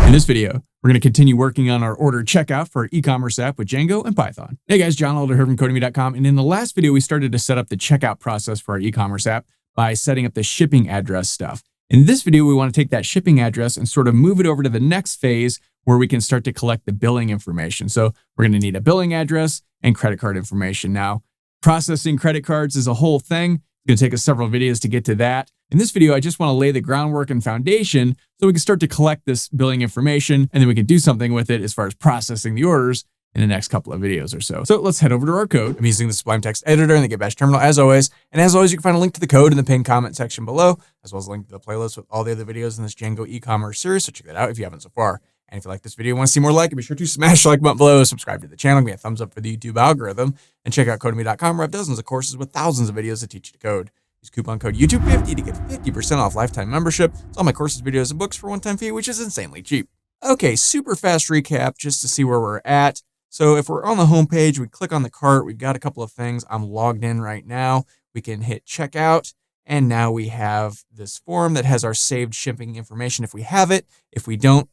In this video, we're going to continue working on our order checkout for our e-commerce app with Django and Python. Hey guys, John Alder here from Codemy.com, and in the last video, we started to set up the checkout process for our e-commerce app by setting up the shipping address stuff. In this video, we want to take that shipping address and sort of move it over to the next phase where we can start to collect the billing information. So we're going to need a billing address and credit card information. Now, processing credit cards is a whole thing. It's going to take us several videos to get to that. In this video, I just want to lay the groundwork and foundation so we can start to collect this billing information, and then we can do something with it as far as processing the orders in the next couple of videos or so. So let's head over to our code. I'm using the Sublime Text Editor in the Git Bash terminal as always. And as always, you can find a link to the code in the pinned comment section below, as well as a link to the playlist with all the other videos in this Django e-commerce series. So check that out if you haven't so far. And if you like this video and want to see more like it, be sure to smash the like button below, subscribe to the channel, give me a thumbs up for the YouTube algorithm, and check out Codemy.com where I have dozens of courses with thousands of videos that teach you to code. Use coupon code YouTube50 to get 50% off lifetime membership. It's all my courses, videos, and books for one-time fee, which is insanely cheap. Okay, super fast recap just to see where we're at. So if we're on the home page, we click on the cart. We've got a couple of things. I'm logged in right now. We can hit checkout, and now we have this form that has our saved shipping information if we have it. If we don't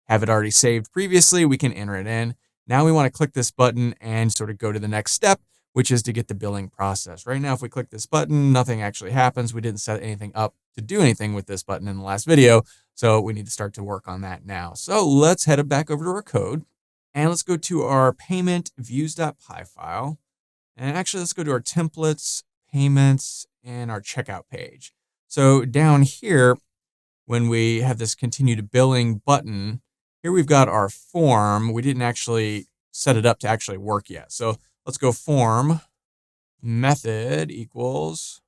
have it already saved previously, we can enter it in. Now we want to click this button and sort of go to the next step, which is to get the billing process. Right now, if we click this button, nothing actually happens. We didn't set anything up to do anything with this button in the last video, so we need to start to work on that now. So let's head back over to our code, and let's go to our payment views.py file. And actually, let's go to our templates, payments, and our checkout page. So down here, when we have this continue to billing button, here we've got our form. We didn't actually set it up to actually work yet. So let's go form method equals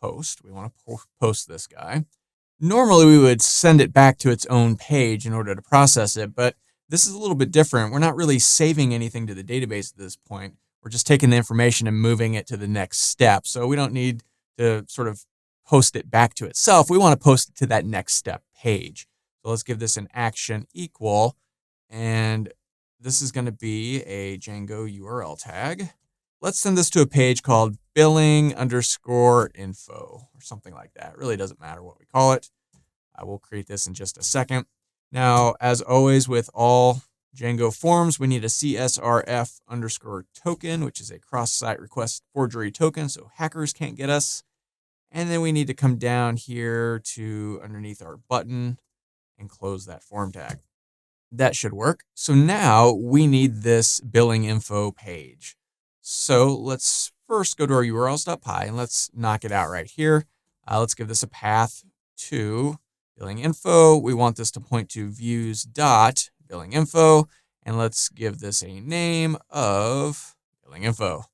post. We want to post this guy. Normally we would send it back to its own page in order to process it, but this is a little bit different. We're not really saving anything to the database at this point. We're just taking the information and moving it to the next step. So we don't need to sort of post it back to itself. We want to post it to that next step page. So let's give this an action equal, and this is going to be a Django URL tag. Let's send this to a page called billing_info or something like that. It really doesn't matter what we call it. I will create this in just a second. Now, as always with all Django forms, we need a CSRF_token, which is a cross-site request forgery token, so hackers can't get us. And then we need to come down here to underneath our button and close that form tag. That should work. So now we need this billing info page. So let's first go to our urls.py and let's knock it out right here. Let's give this a path to billing info. We want this to point to views.billing info, and let's give this a name of billing info.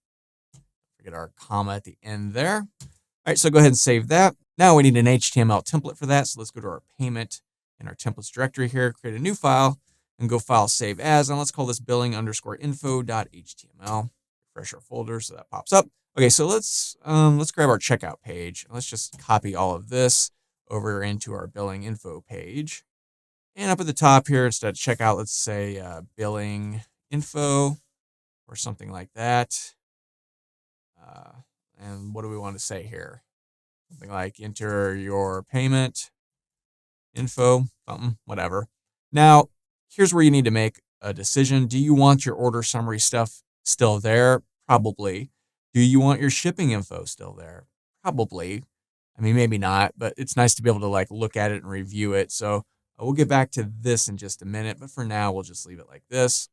Forget our comma at the end there. All right, so go ahead and save that. Now we need an HTML template for that. So let's go to our payment in our templates directory here, create a new file, and go file save as, and let's call this billing_info.html. Refresh our folder so that pops up. Okay, so let's grab our checkout page. Let's just copy all of this over into our billing info page. And up at the top here, instead of checkout, let's say billing info or something like that. And what do we want to say here? Something like enter your payment info, something, whatever. Now, here's where you need to make a decision. Do you want your order summary stuff still there? Probably. Do you want your shipping info still there? Probably. I mean, maybe not, but it's nice to be able to like look at it and review it. So we'll get back to this in just a minute, but for now, we'll just leave it like this.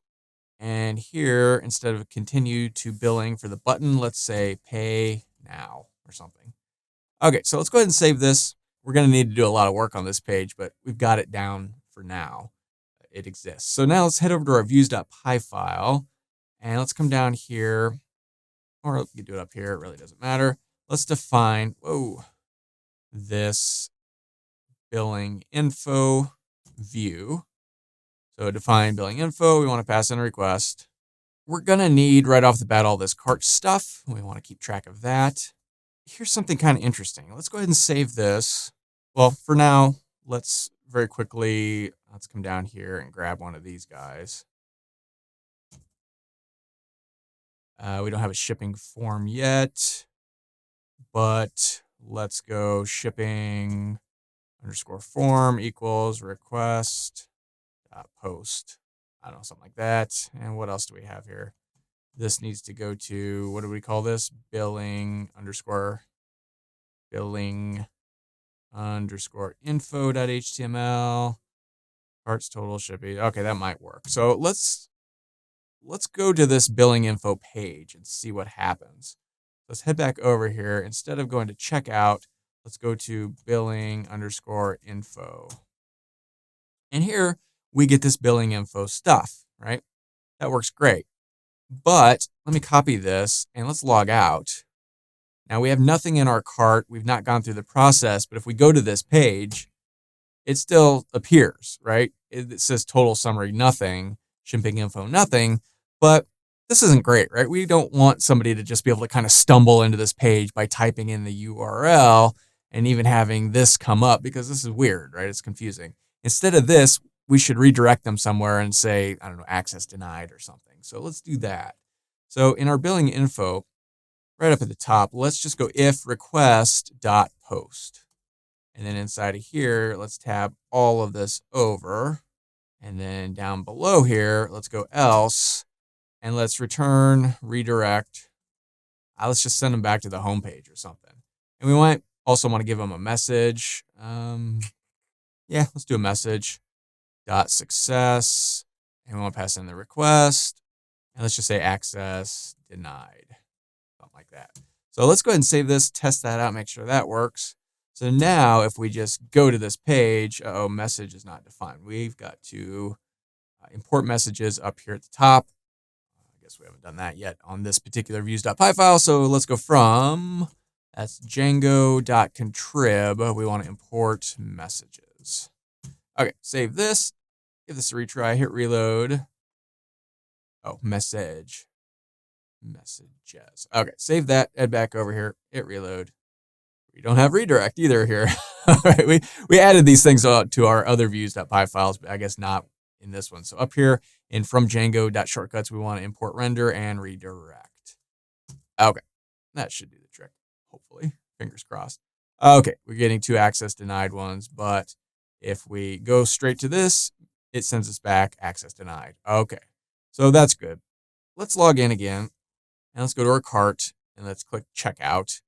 And here, instead of continue to billing for the button, let's say pay now or something. Okay, so let's go ahead and save this. We're going to need to do a lot of work on this page, but we've got it down for now. It exists. So now let's head over to our views.py file, and let's come down here, or you do it up here. It really doesn't matter. Let's define, this billing info view. So define billing info. We want to pass in a request. We're going to need right off the bat all this cart stuff. We want to keep track of that. Here's something kind of interesting. Let's go ahead and save this. Well, for now, let's very quickly, let's come down here and grab one of these guys. We don't have a shipping form yet, but let's go shipping_form equals request post. I don't know, something like that. And what else do we have here? This needs to go to, what do we call this? Billing underscore info.html. Parts total shipping. Okay, that might work. So let's go to this billing info page and see what happens. Let's head back over here. Instead of going to checkout, let's go to billing underscore info. And here we get this billing info stuff, right? That works great. But let me copy this and let's log out. Now we have nothing in our cart. We've not gone through the process, but if we go to this page, it still appears, right? It says total summary, nothing, shipping info, nothing, but this isn't great, right? We don't want somebody to just be able to kind of stumble into this page by typing in the URL and even having this come up because this is weird, right? It's confusing. Instead of this, we should redirect them somewhere and say, I don't know, access denied or something. So let's do that. So in our billing info, right up at the top, let's just go if request.post. And then inside of here, let's tab all of this over. And then down below here, let's go else. And let's return redirect. Let's just send them back to the home page or something. And we might also want to give them a message. Yeah, let's do a message. .success. And we want to pass in the request. And let's just say access denied. Something like that. So let's go ahead and save this, test that out, make sure that works. So now if we just go to this page, message is not defined. We've got to import messages up here at the top. I guess we haven't done that yet on this particular views.py file. So let's go from, that's django.contrib. We want to import messages. Okay, save this, give this a retry, hit reload. Oh, messages. Okay, save that, head back over here, hit reload. We don't have redirect either here. All right, we added these things to our other views.py files, but I guess not in this one. So up here in from Django.shortcuts, we want to import render and redirect. Okay, that should do the trick, hopefully. Fingers crossed. Okay, we're getting 2 access denied ones, but if we go straight to this, it sends us back access denied. Okay, so that's good. Let's log in again, and let's go to our cart, and let's click checkout.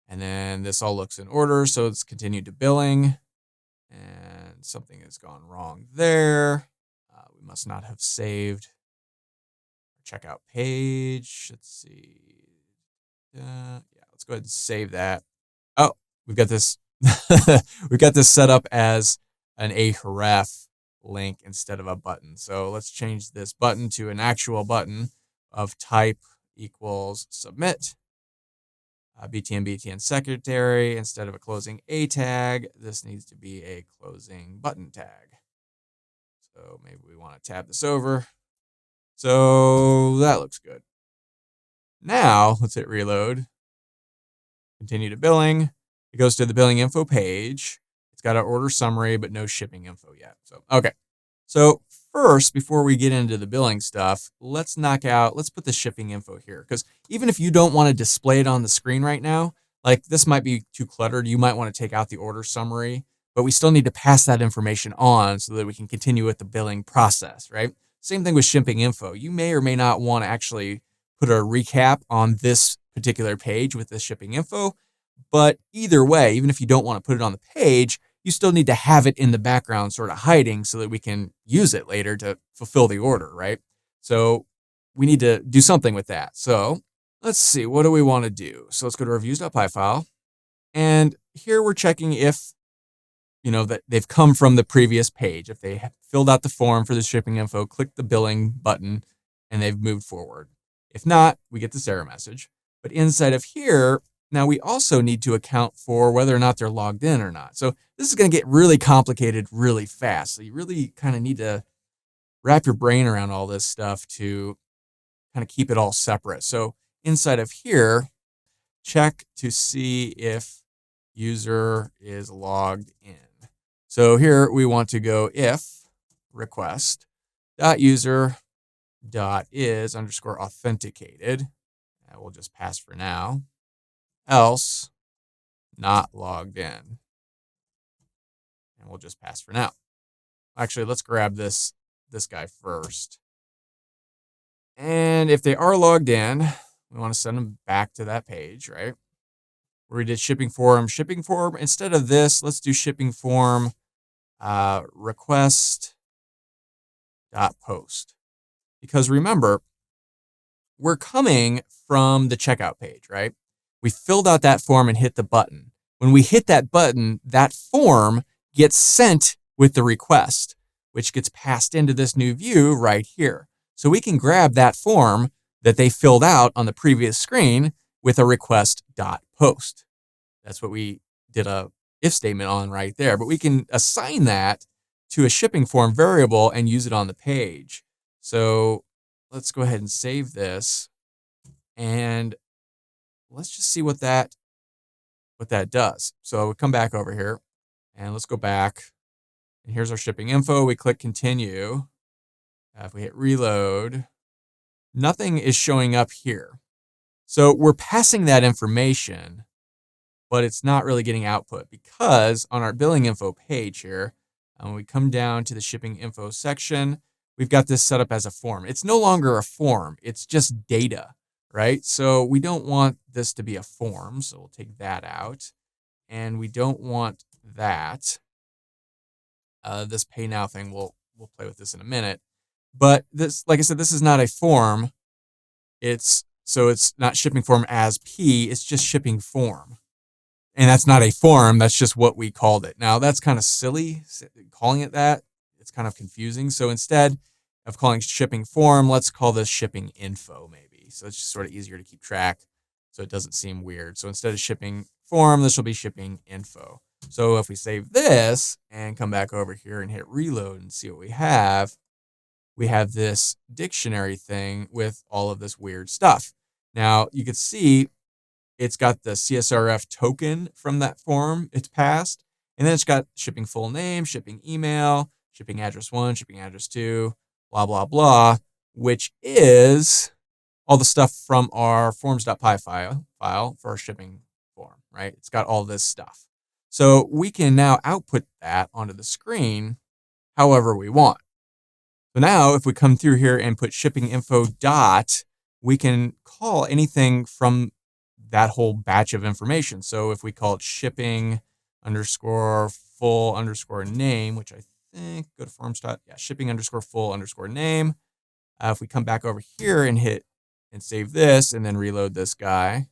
And then this all looks in order, so it's continued to billing. And something has gone wrong there. We must not have saved our checkout page. Let's see. Yeah, let's go ahead and save that. Oh, we've got this. We've got this set up as an ahref link instead of a button. So let's change this button to an actual button of type equals submit. BTN secretary, instead of a closing A tag, this needs to be a closing button tag. So maybe we want to tab this over. So that looks good. Now let's hit reload. Continue to billing. It goes to the billing info page. It's got our order summary, but no shipping info yet. So, okay. So first, before we get into the billing stuff, let's put the shipping info here. Because even if you don't want to display it on the screen right now, like this might be too cluttered, you might want to take out the order summary, but we still need to pass that information on so that we can continue with the billing process, right? Same thing with shipping info. You may or may not want to actually put a recap on this particular page with the shipping info, but either way, even if you don't want to put it on the page, you still need to have it in the background sort of hiding so that we can use it later to fulfill the order, right? So we need to do something with that. So let's see, what do we want to do? So let's go to our views.py file. And here we're checking if, that they've come from the previous page. If they have filled out the form for the shipping info, click the billing button, and they've moved forward. If not, we get this error message. But inside of here, now we also need to account for whether or not they're logged in or not. So this is going to get really complicated really fast. So you really kind of need to wrap your brain around all this stuff to kind of keep it all separate. So inside of here, check to see if user is logged in. So here we want to go if request.user.is_authenticated. And we'll just pass for now. Else not logged in. And we'll just pass for now. Actually, let's grab this this guy first. And if they are logged in, we want to send them back to that page, right? Where we did shipping form. Instead of this, let's do shipping form request.post. Because remember, we're coming from the checkout page, right? We filled out that form and hit the button. When we hit that button, that form gets sent with the request, which gets passed into this new view right here. So we can grab that form that they filled out on the previous screen with a request.post. That's what we did a if statement on right there. But we can assign that to a shipping form variable and use it on the page. So let's go ahead and save this. And let's just see what that does. So we come back over here and let's go back. And here's our shipping info. We click continue. If we hit reload, nothing is showing up here. So we're passing that information, but it's not really getting output because on our billing info page here, when we come down to the shipping info section, we've got this set up as a form. It's no longer a form. It's just data, right? So we don't want this to be a form. So we'll take that out. And we don't want that. This pay now thing, we'll play with this in a minute. But this, like I said, this is not a form. It's not shipping form as P, it's just shipping form. And that's not a form, that's just what we called it. Now that's kind of silly calling it that. It's kind of confusing. So instead of calling shipping form, let's call this shipping info maybe. So it's just sort of easier to keep track so it doesn't seem weird. So instead of shipping form, this will be shipping info. So if we save this and come back over here and hit reload and see what we have this dictionary thing with all of this weird stuff. Now you can see it's got the CSRF token from that form it's passed, and then it's got shipping full name, shipping email, shipping address 1, shipping address 2, blah, blah, blah, which is all the stuff from our forms.py file for our shipping form, right? It's got all this stuff. So we can now output that onto the screen however we want. So now if we come through here and put shipping info dot, we can call anything from that whole batch of information. So if we call it shipping underscore full underscore name, which I think go to forms dot, shipping underscore full underscore name. If we come back over here and hit and save this and then reload this guy,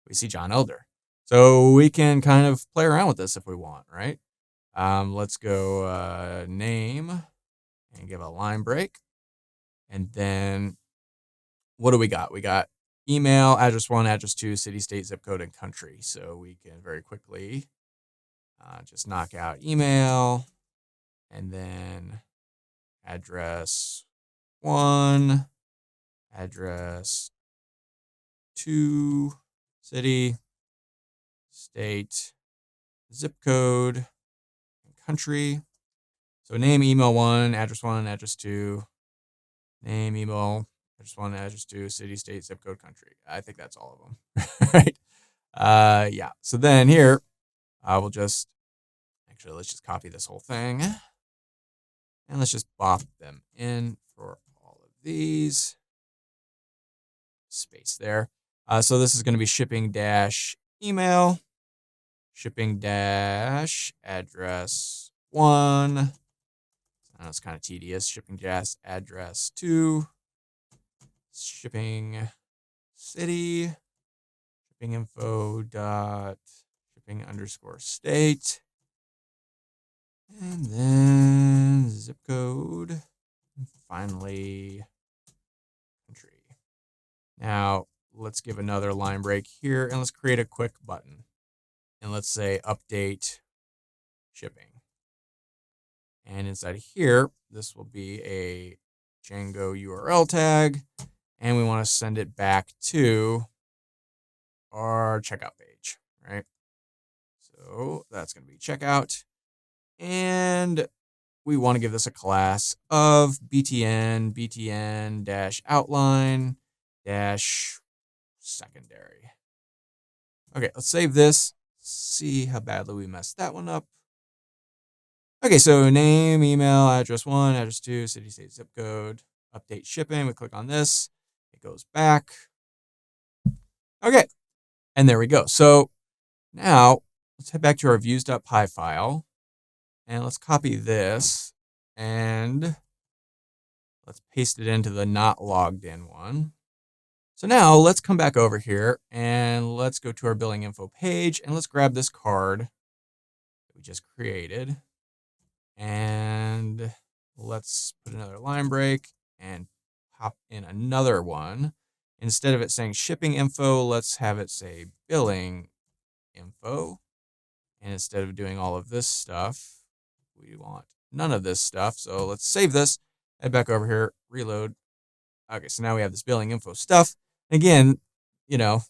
we see John Elder. So we can kind of play around with this if we want, right? Let's go name and give a line break. And then what do we got? We got email, address 1, address 2, city, state, zip code, and country. So we can very quickly just knock out email and then address 1, address 2, city, state, zip code, and country. So name, email 1, address 2, name, email, address 1, address 2, city, state, zip code, country. I think that's all of them, right? Yeah. So then here, we'll just, let's just copy this whole thing. And let's just bop them in for all of these. Space there. So this is going to be shipping dash email, shipping dash address 1. It's kind of tedious. Shipping dash address 2. Shipping city. Shipping info dot shipping underscore state. And then zip code. And finally, country. Now, let's give another line break here and let's create a quick button. And let's say update shipping. And inside of here, this will be a Django URL tag. And we want to send it back to our checkout page, right? So that's going to be checkout. And we want to give this a class of btn secondary. Okay, let's save this. See how badly we messed that one up. Okay, so name, email, address 1, address 2, city, state, zip code, update shipping. We click on this. It goes back. Okay, and there we go. So now let's head back to our views.py file and let's copy this and let's paste it into the not logged in one. So now let's come back over here and let's go to our billing info page and let's grab this card that we just created. And let's put another line break and pop in another one. Instead of it saying shipping info, let's have it say billing info. And instead of doing all of this stuff, we want none of this stuff. So let's save this, head back over here, reload. Okay, so now we have this billing info stuff. Again, you know,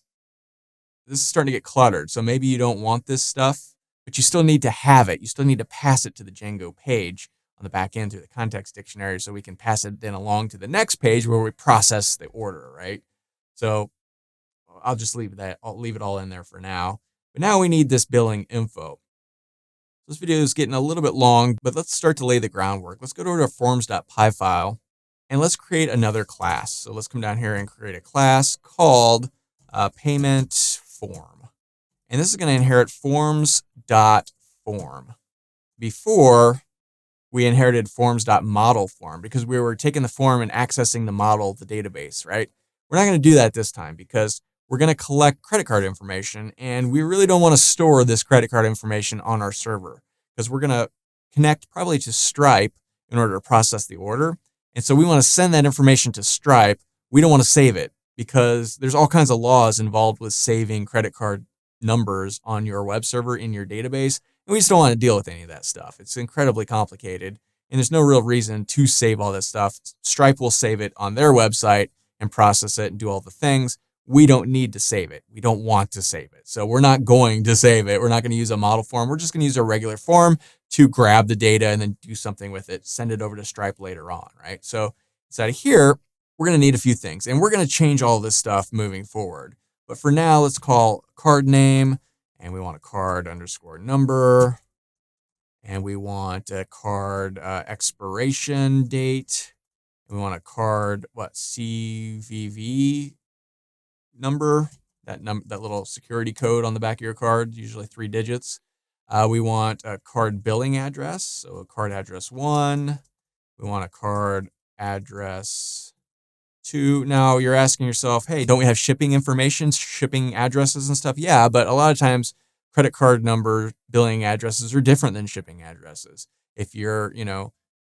this is starting to get cluttered. So maybe you don't want this stuff, but you still need to have it. You still need to pass it to the Django page on the back end through the context dictionary so we can pass it then along to the next page where we process the order, right? So I'll just leave that. I'll leave it all in there for now. But now we need this billing info. This video is getting a little bit long, but let's start to lay the groundwork. Let's go to our forms.py file and let's create another class. So let's come down here and create a class called payment form. And this is going to inherit forms.form. Before, we inherited forms.modelForm because we were taking the form and accessing the model of the database, right? We're not going to do that this time because we're going to collect credit card information, and we really don't want to store this credit card information on our server because we're going to connect probably to Stripe in order to process the order. And so we want to send that information to Stripe. We don't want to save it because there's all kinds of laws involved with saving credit card numbers on your web server in your database. And we just don't want to deal with any of that stuff. It's incredibly complicated, and there's no real reason to save all that stuff. Stripe will save it on their website and process it and do all the things. We don't need to save it. We don't want to save it. So we're not going to save it. We're not going to use a model form. We're just going to use a regular form to grab the data and then do something with it, send it over to Stripe later on, right? So inside of here, we're going to need a few things, and we're going to change all this stuff moving forward. But for now, let's call card name, and we want a card underscore number, and we want a card expiration date. We want a card, CVV number, that little security code on the back of your card, usually 3 digits. We want a card billing address, so a card address 1. We want a card address 2. Now you're asking yourself, hey, don't we have shipping information, shipping addresses and stuff? Yeah, but a lot of times credit card number billing addresses are different than shipping addresses. If you're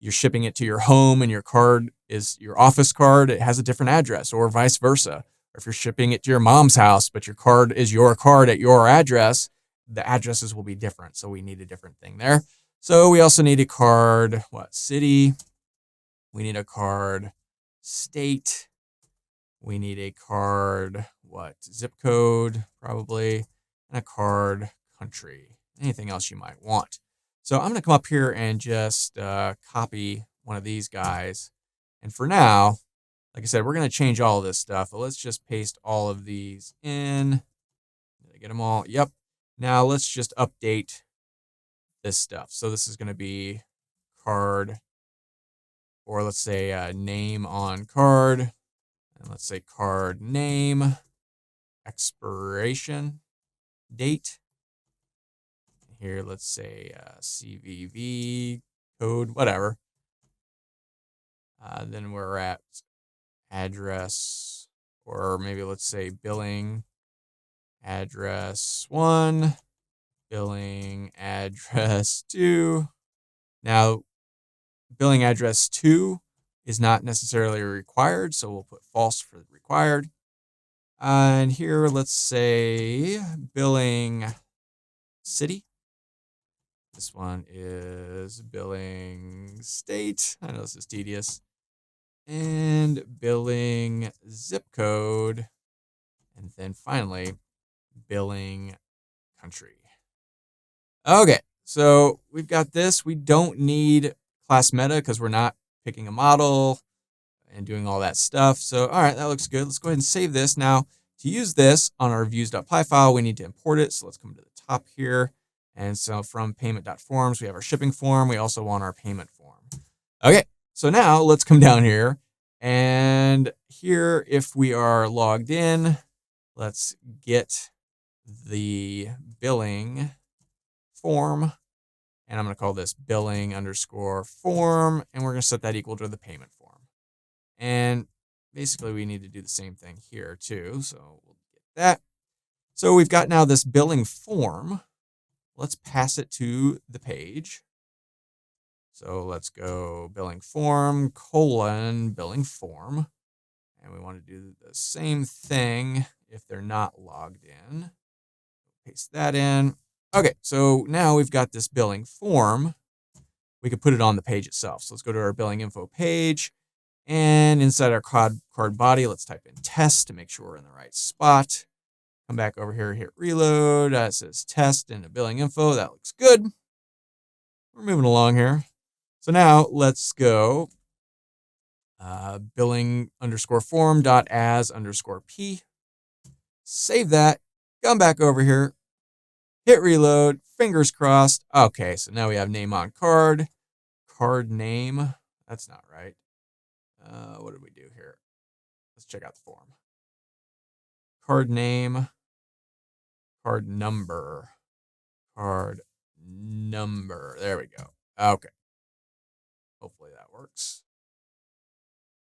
shipping it to your home and your card is your office card, it has a different address, or vice versa. Or if you're shipping it to your mom's house, but your card is your card at your address, the addresses will be different. So we need a different thing there. So we also need a card, city. We need a card state. We need a card, zip code, probably, and a card country. Anything else you might want. So I'm going to come up here and just copy one of these guys. And for now, like I said, we're going to change all of this stuff, but let's just paste all of these in. Did I get them all? Yep. Now let's just update this stuff. So this is going to be card, or let's say name on card. And let's say card name, expiration date. Here, let's say CVV code, whatever. Then we're at address, or maybe let's say billing address 1, billing address 2. Now, billing address 2 is not necessarily required, so we'll put false for required. And here, let's say billing city. This one is billing state. I know this is tedious. And billing zip code. And then finally, billing country. Okay, so we've got this. We don't need class meta because we're not picking a model and doing all that stuff. So, all right, that looks good. Let's go ahead and save this. Now, to use this on our views.py file, we need to import it. So let's come to the top here. And so from payment.forms, we have our shipping form. We also want our payment form. Okay, so now let's come down here. And here, if we are logged in, let's get the billing form. And I'm going to call this billing underscore form. And we're going to set that equal to the payment form. And basically, we need to do the same thing here too. So we'll get that. So we've got now this billing form. Let's pass it to the page. So let's go billing form, billing form. And we want to do the same thing if they're not logged in. Paste that in. Okay, so now we've got this billing form. We could put it on the page itself. So let's go to our billing info page. And inside our card body, let's type in test to make sure we're in the right spot. Come back over here, hit reload. It says test into billing info. That looks good. We're moving along here. So now let's go billing underscore form dot as underscore p. Save that. Come back over here. Hit reload. Fingers crossed. Okay, so now we have name on card. Card name. That's not right. What did we do here? Let's check out the form. Card name. Card number. Card number. There we go. Okay. Hopefully that works.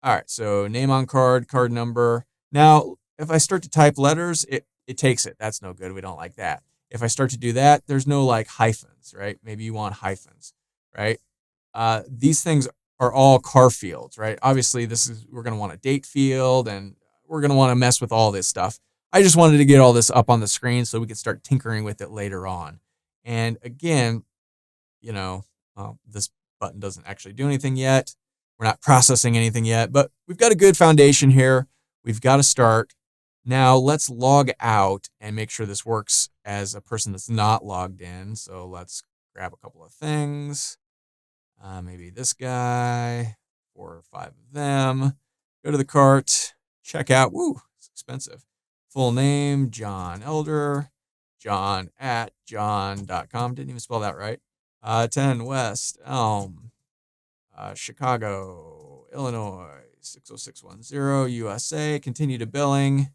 All right, so name on card, card number. Now, if I start to type letters, it takes it. That's no good. We don't like that. If I start to do that, there's no like hyphens, right? Maybe you want hyphens, right? These things are all car fields, right? Obviously, we're going to want a date field, and we're going to want to mess with all this stuff. I just wanted to get all this up on the screen so we could start tinkering with it later on. And again, this button doesn't actually do anything yet. We're not processing anything yet, but we've got a good foundation here. We've got to start. Now let's log out and make sure this works as a person that's not logged in. So let's grab a couple of things. Maybe this guy, 4 or 5 of them. Go to the cart, check out. Woo, it's expensive. Full name, John Elder, john@john.com. Didn't even spell that right. 10 West Elm, Chicago, Illinois, 60610, USA. Continue to billing.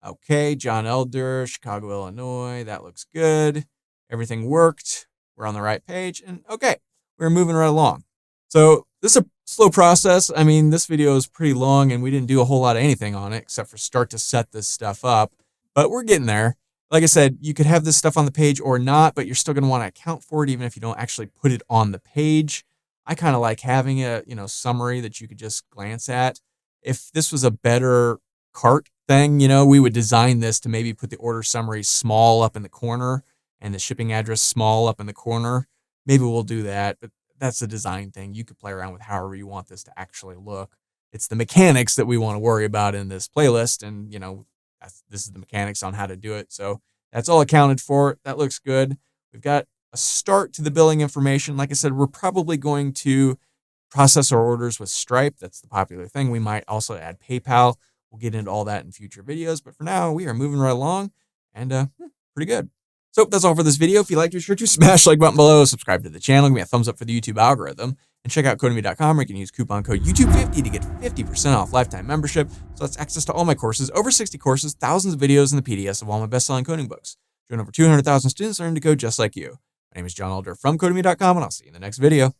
Okay, John Elder, Chicago, Illinois. That looks good. Everything worked. We're on the right page. And okay, we're moving right along. So this is a slow process. I mean, this video is pretty long and we didn't do a whole lot of anything on it except for start to set this stuff up. But we're getting there. Like I said, you could have this stuff on the page or not, but you're still going to want to account for it even if you don't actually put it on the page. I kind of like having a summary that you could just glance at. If this was a better cart thing, we would design this to maybe put the order summary small up in the corner and the shipping address small up in the corner. Maybe we'll do that, but that's a design thing. You could play around with however you want this to actually look. It's the mechanics that we want to worry about in this playlist, and this is the mechanics on how to do it. So that's all accounted for. That looks good. We've got a start to the billing information. Like I said, we're probably going to process our orders with Stripe. That's the popular thing. We might also add PayPal. We'll get into all that in future videos. But for now, we are moving right along and pretty good. So that's all for this video. If you liked it, be sure to smash the like button below, subscribe to the channel, give me a thumbs up for the YouTube algorithm, and check out Codemy.com where you can use coupon code YouTube50 to get 50% off lifetime membership. So that's access to all my courses, over 60 courses, thousands of videos, and the PDFs of all my best-selling coding books. Join over 200,000 students learning to code just like you. My name is John Elder from Codemy.com, and I'll see you in the next video.